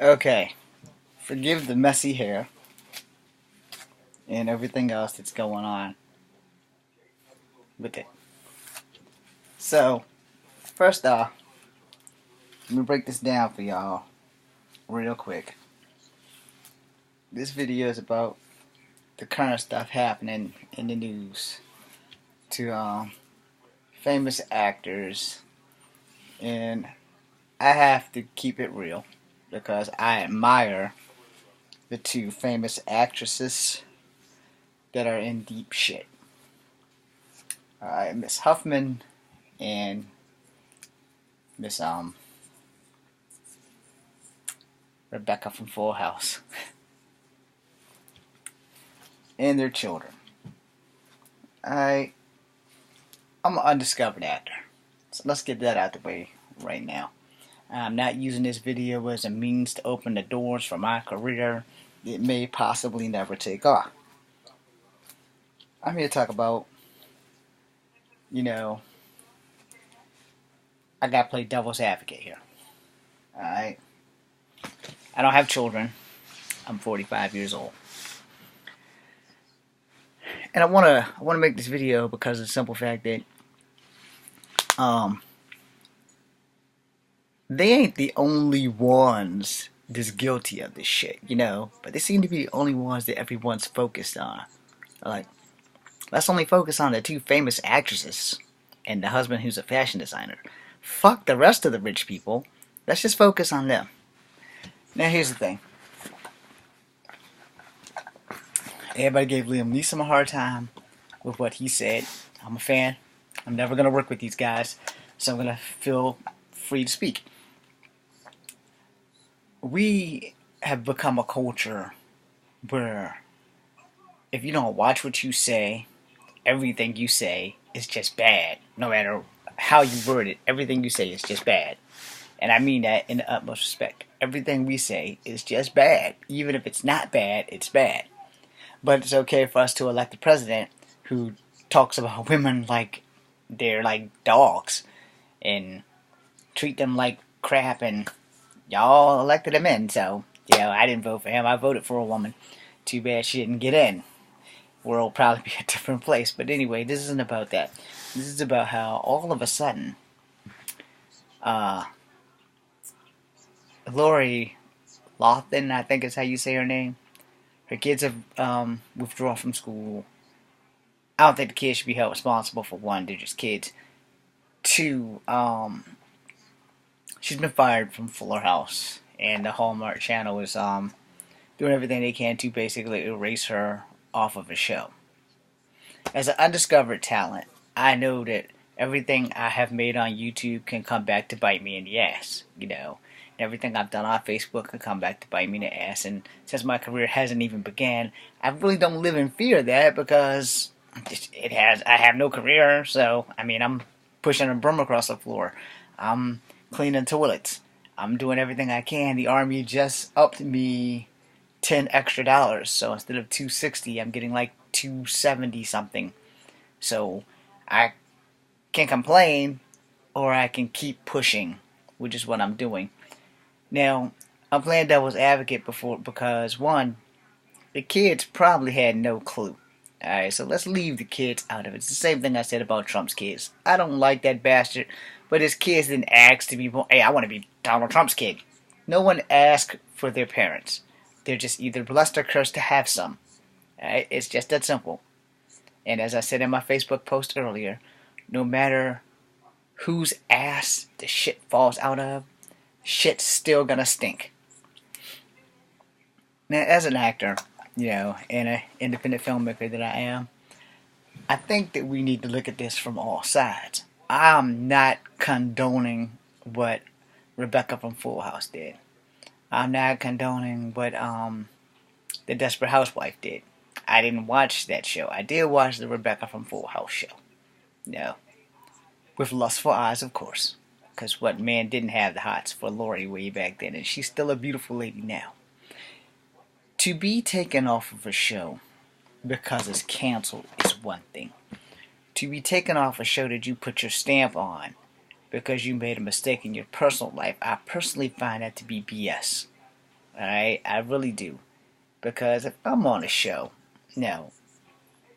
Okay, forgive the messy hair and everything else that's going on with it. So, first off, let me break this down for y'all real quick. This video is about the current stuff happening in the news to famous actors, and I have to keep it real because I admire the two famous actresses that are in deep shit. Alright, Miss Huffman and Miss Rebecca from Full House and their children. I'm an undiscovered actor, so let's get that out the way right now. I'm not using this video as a means to open the doors for my career. It may possibly never take off. I'm here to talk about, you know, I gotta play devil's advocate here. Alright? I don't have children. I'm 45 years old. And I wanna make this video because of the simple fact that they ain't the only ones that's guilty of this shit, but they seem to be the only ones that everyone's focused on. Like, let's only focus on the two famous actresses and the husband who's a fashion designer. Fuck the rest of the rich people. Let's just focus on them. Now here's the thing. Everybody gave Liam Neeson a hard time with what he said. I'm a fan. I'm never going to work with these guys, so I'm going to feel free to speak. We have become a culture where if you don't watch what you say, everything you say is just bad. No matter how you word it, everything you say is just bad. And I mean that in the utmost respect. Everything we say is just bad. Even if it's not bad, it's bad. But it's okay for us to elect a president who talks about women like they're like dogs and treat them like crap, and y'all elected him in, so I didn't vote for him. I voted for a woman. Too bad she didn't get in. World will probably be a different place. But anyway, this isn't about that. This is about how all of a sudden, Lori Loughlin, I think is how you say her name. Her kids have withdrawn from school. I don't think the kids should be held responsible for one, they're just kids. Two, she's been fired from Fuller House, and the Hallmark Channel is doing everything they can to basically erase her off of a show. As an undiscovered talent, I know that everything I have made on YouTube can come back to bite me in the ass, Everything I've done on Facebook can come back to bite me in the ass, and since my career hasn't even began, I really don't live in fear of that because I have no career, so, I'm pushing a broom across the floor. I'm cleaning toilets. I'm doing everything I can. The Army just upped me $10 extra, so instead of $260, I'm getting like $270 something. So I can complain, or I can keep pushing, which is what I'm doing. Now, I'm playing devil's advocate before because one, the kids probably had no clue. Alright, so let's leave the kids out of it. It's the same thing I said about Trump's kids. I don't like that bastard, but his kids didn't ask to be born. Hey, I want to be Donald Trump's kid. No one asked for their parents. They're just either blessed or cursed to have some. Alright, it's just that simple. And as I said in my Facebook post earlier, no matter whose ass the shit falls out of, shit's still gonna stink. Now, as an actor, and an independent filmmaker that I am, I think that we need to look at this from all sides. I'm not condoning what Rebecca from Full House did. I'm not condoning what the Desperate Housewife did. I didn't watch that show. I did watch the Rebecca from Full House show. No. With lustful eyes, of course. Because what man didn't have the hots for Lori way back then, and she's still a beautiful lady now. To be taken off of a show because it's canceled is one thing. To be taken off a show that you put your stamp on because you made a mistake in your personal life, I personally find that to be BS. Alright? I really do. Because if I'm on a show, now,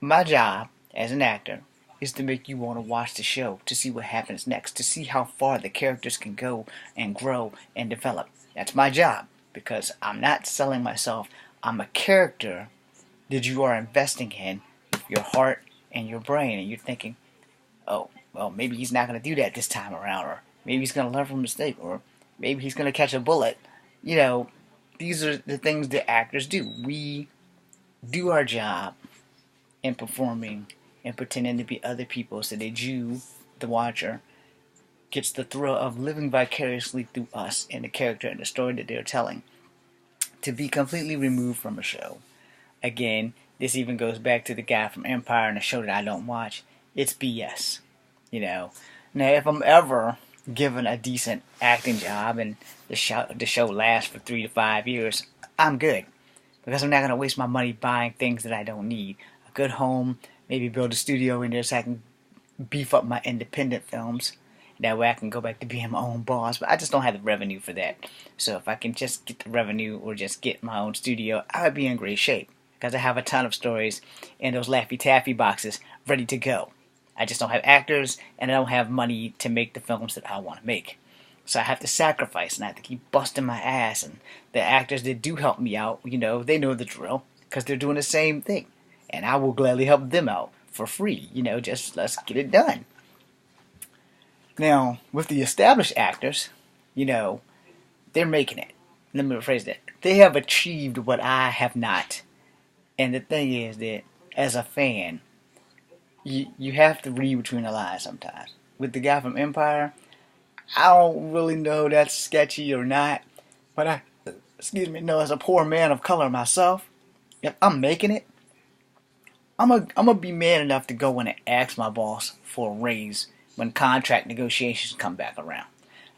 my job as an actor is to make you want to watch the show, to see what happens next, to see how far the characters can go and grow and develop. That's my job. Because I'm not selling myself. I'm a character that you are investing in your heart and your brain. And you're thinking, oh, well, maybe he's not going to do that this time around. Or maybe he's going to learn from a mistake. Or maybe he's going to catch a bullet. You know, these are the things that actors do. We do our job in performing and pretending to be other people so that you, the watcher, gets the thrill of living vicariously through us and the character and the story that they're telling. To be completely removed from a show. Again, this even goes back to the guy from Empire and a show that I don't watch. It's BS. You know. Now, if I'm ever given a decent acting job and the show lasts for 3 to 5 years, I'm good. Because I'm not going to waste my money buying things that I don't need. A good home, maybe build a studio in there so I can beef up my independent films. That way I can go back to being my own boss. But I just don't have the revenue for that. So if I can just get the revenue or just get my own studio, I would be in great shape. Because I have a ton of stories in those Laffy Taffy boxes ready to go. I just don't have actors and I don't have money to make the films that I want to make. So I have to sacrifice and I have to keep busting my ass. And the actors that do help me out, they know the drill. Because they're doing the same thing. And I will gladly help them out for free. Just let's get it done. Now, with the established actors, they're making it. Let me rephrase that. They have achieved what I have not. And the thing is that, as a fan, you have to read between the lines sometimes. With the guy from Empire, I don't really know if that's sketchy or not. But as a poor man of color myself, if I'm making it, I'm gonna be man enough to go in and ask my boss for a raise when contract negotiations come back around.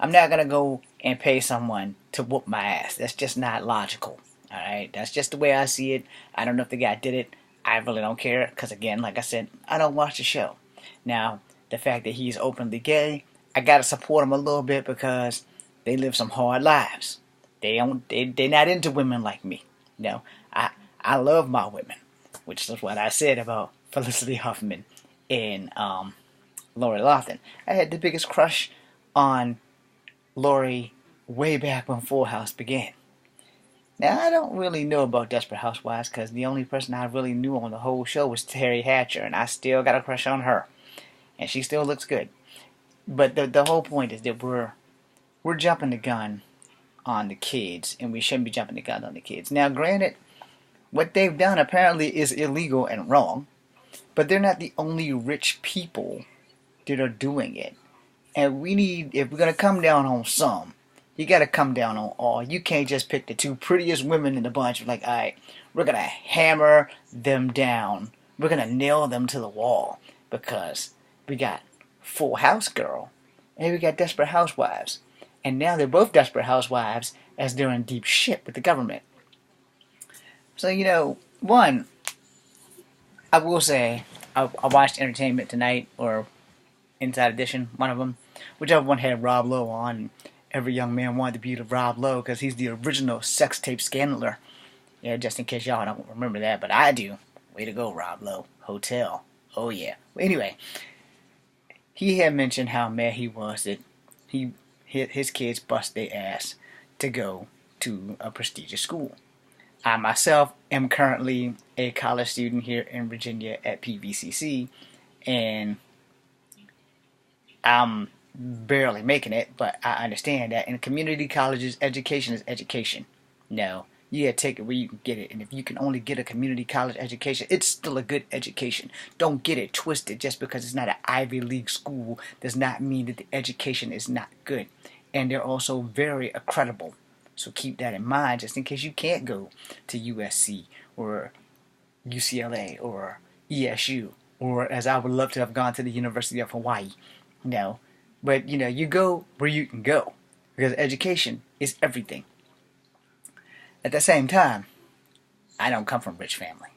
I'm not gonna go and pay someone to whoop my ass. That's just not logical. Alright? That's just the way I see it. I don't know if the guy did it. I really don't care. Because again, like I said, I don't watch the show. Now, the fact that he's openly gay, I gotta support him a little bit because they live some hard lives. They're not into women like me. I love my women. Which is what I said about Felicity Huffman and Lori Loughlin. I had the biggest crush on Lori way back when Full House began. Now, I don't really know about Desperate Housewives because the only person I really knew on the whole show was Terry Hatcher, and I still got a crush on her. And she still looks good. But the whole point is that we're jumping the gun on the kids, and we shouldn't be jumping the gun on the kids. Now, granted, what they've done apparently is illegal and wrong, but they're not the only rich people that are doing it. And if we're going to come down on some, you got to come down on all. You can't just pick the two prettiest women in the bunch. Like, all right, we're going to hammer them down. We're going to nail them to the wall. Because we got Full House Girl and we got Desperate Housewives. And now they're both Desperate Housewives as they're in deep shit with the government. So, one, I will say, I watched Entertainment Tonight, or Inside Edition, one of them. Whichever one had Rob Lowe on. And every young man wanted to be the Rob Lowe because he's the original sex tape scandaler. Yeah, just in case y'all don't remember that, but I do. Way to go, Rob Lowe. Hotel. Oh, yeah. Well, anyway, he had mentioned how mad he was that his kids bust their ass to go to a prestigious school. I myself am currently a college student here in Virginia at PVCC, and I'm barely making it, but I understand that in community colleges, education is education. No, you gotta take it where you can get it, and if you can only get a community college education, it's still a good education. Don't get it twisted. Just because it's not an Ivy League school does not mean that the education is not good, and they're also very accreditable. So keep that in mind, just in case you can't go to USC or UCLA or ESU, or as I would love to have gone to the University of Hawaii. But you go where you can go, because education is everything. At the same time, I don't come from a rich family.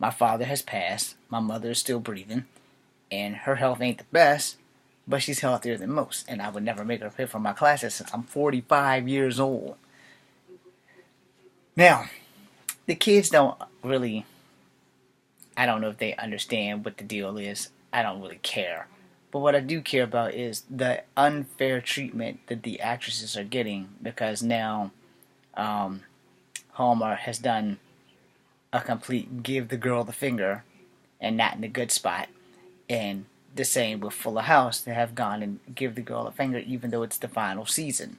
My father has passed, my mother is still breathing, and her health ain't the best, but she's healthier than most, and I would never make her pay for my classes since I'm 45 years old. Now, the kids don't really, I don't know if they understand what the deal is. I don't really care. But what I do care about is the unfair treatment that the actresses are getting because now um, Hallmark has done a complete give the girl the finger and not in the good spot. And the same with Fuller House, they have gone and give the girl a finger even though it's the final season.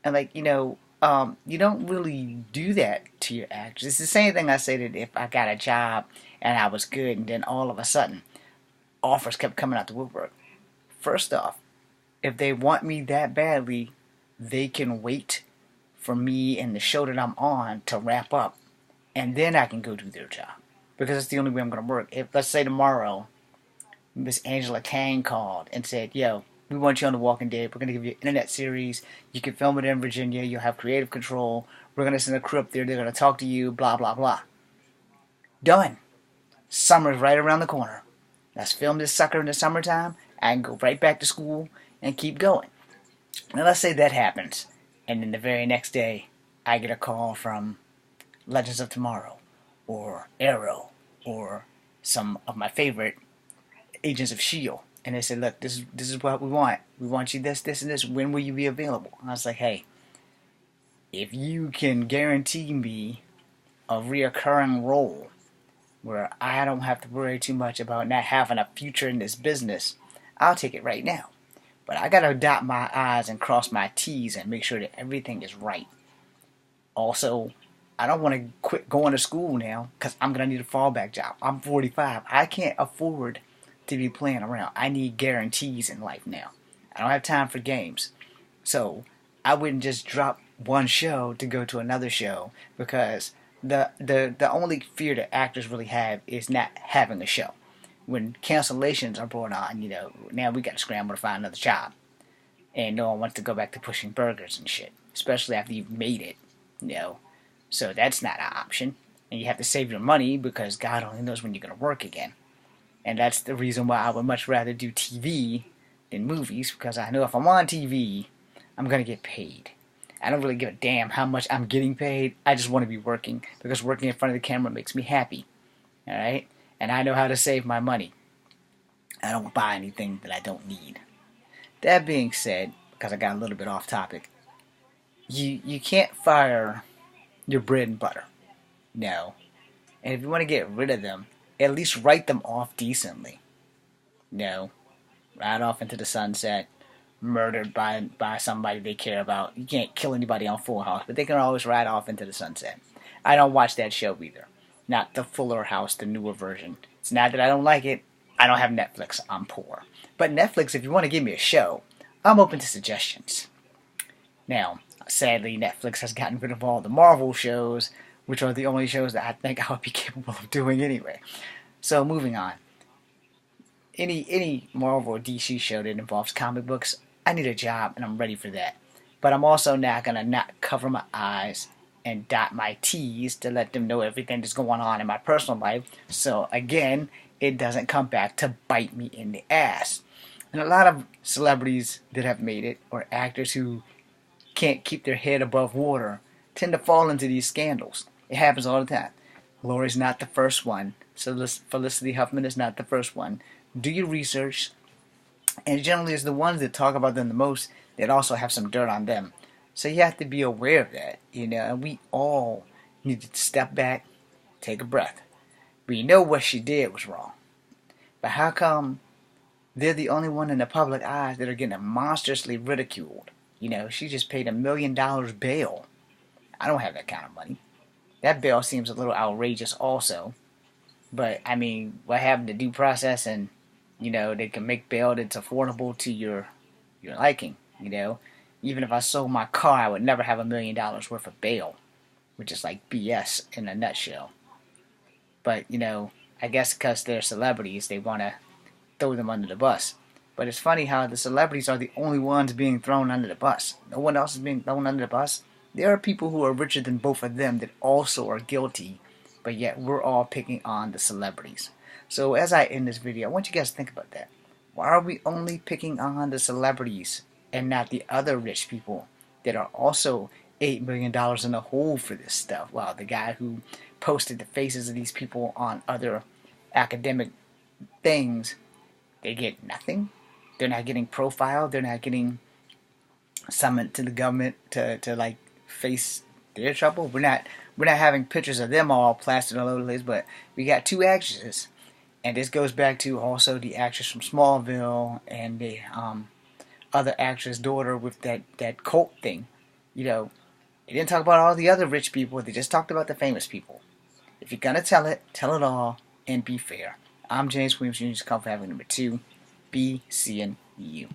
And like, you don't really do that to your actors. It's the same thing I say that if I got a job and I was good and then all of a sudden offers kept coming out the woodwork. First off, if they want me that badly, they can wait for me and the show that I'm on to wrap up and then I can go do their job. Because it's the only way I'm going to work. If, let's say tomorrow, Miss Angela Kang called and said, yo, we want you on The Walking Dead. We're going to give you an internet series. You can film it in Virginia. You'll have creative control. We're going to send a crew up there. They're going to talk to you, blah, blah, blah. Done. Summer's right around the corner. Let's film this sucker in the summertime. I can go right back to school and keep going. Now, let's say that happens. And then the very next day, I get a call from Legends of Tomorrow or Arrow or some of my favorite Agents of S.H.I.E.L.D. And they said, look, this is what we want. We want you this, this, and this. When will you be available? And I was like, hey, if you can guarantee me a reoccurring role where I don't have to worry too much about not having a future in this business, I'll take it right now. But I gotta dot my I's and cross my T's and make sure that everything is right. Also, I don't want to quit going to school now because I'm gonna need a fallback job. I'm 45. I can't afford to be playing around. I need guarantees in life now. I don't have time for games. So I wouldn't just drop one show to go to another show because the only fear that actors really have is not having a show. When cancellations are brought on, now we got to scramble to find another job. And no one wants to go back to pushing burgers and shit, especially after you've made it. So that's not an option. And you have to save your money because God only knows when you're going to work again. And that's the reason why I would much rather do TV than movies, because I know if I'm on TV, I'm going to get paid. I don't really give a damn how much I'm getting paid. I just want to be working, because working in front of the camera makes me happy. Alright? And I know how to save my money. I don't buy anything that I don't need. That being said, because I got a little bit off topic, you can't fire your bread and butter. No. And if you want to get rid of them, at least write them off decently. No. Right off into the sunset, murdered by somebody they care about. You can't kill anybody on Full House, but they can always ride off into the sunset. I don't watch that show either. Not the Fuller House, the newer version. It's not that I don't like it. I don't have Netflix. I'm poor. But Netflix, if you want to give me a show, I'm open to suggestions. Now, sadly, Netflix has gotten rid of all the Marvel shows, which are the only shows that I think I would be capable of doing anyway. So, moving on. Any Marvel or DC show that involves comic books, I need a job and I'm ready for that. But I'm also not going to not cover my eyes and dot my T's to let them know everything that's going on in my personal life. So, again, it doesn't come back to bite me in the ass. And a lot of celebrities that have made it, or actors who can't keep their head above water, tend to fall into these scandals. It happens all the time. Lori's not the first one. So Felicity Huffman is not the first one. Do your research. And generally it's the ones that talk about them the most that also have some dirt on them. So you have to be aware of that. And we all need to step back, take a breath. We know what she did was wrong. But how come they're the only one in the public eyes that are getting monstrously ridiculed? She just paid $1 million bail. I don't have that kind of money. That bail seems a little outrageous also. But, I mean, what happened to due process and, they can make bail that's affordable to your liking, Even if I sold my car, I would never have $1 million worth of bail, which is like BS in a nutshell. But, I guess because they're celebrities, they want to throw them under the bus. But it's funny how the celebrities are the only ones being thrown under the bus. No one else is being thrown under the bus. There are people who are richer than both of them that also are guilty, but yet we're all picking on the celebrities. So as I end this video, I want you guys to think about that. Why are we only picking on the celebrities and not the other rich people that are also $8 million in the hole for this stuff. Wow, the guy who posted the faces of these people on other academic things, they get nothing. They're not getting profiled. They're not getting summoned to the government to like face their trouble. We're not having pictures of them all plastered all over the place, but we got two actresses, and this goes back to also the actress from Smallville and the other actress daughter with that cult thing. You know, they didn't talk about all the other rich people. They just talked about the famous people. If you're gonna tell it all, and be fair. I'm James Williams Jr. Comfort Having number 2. Be seeing you.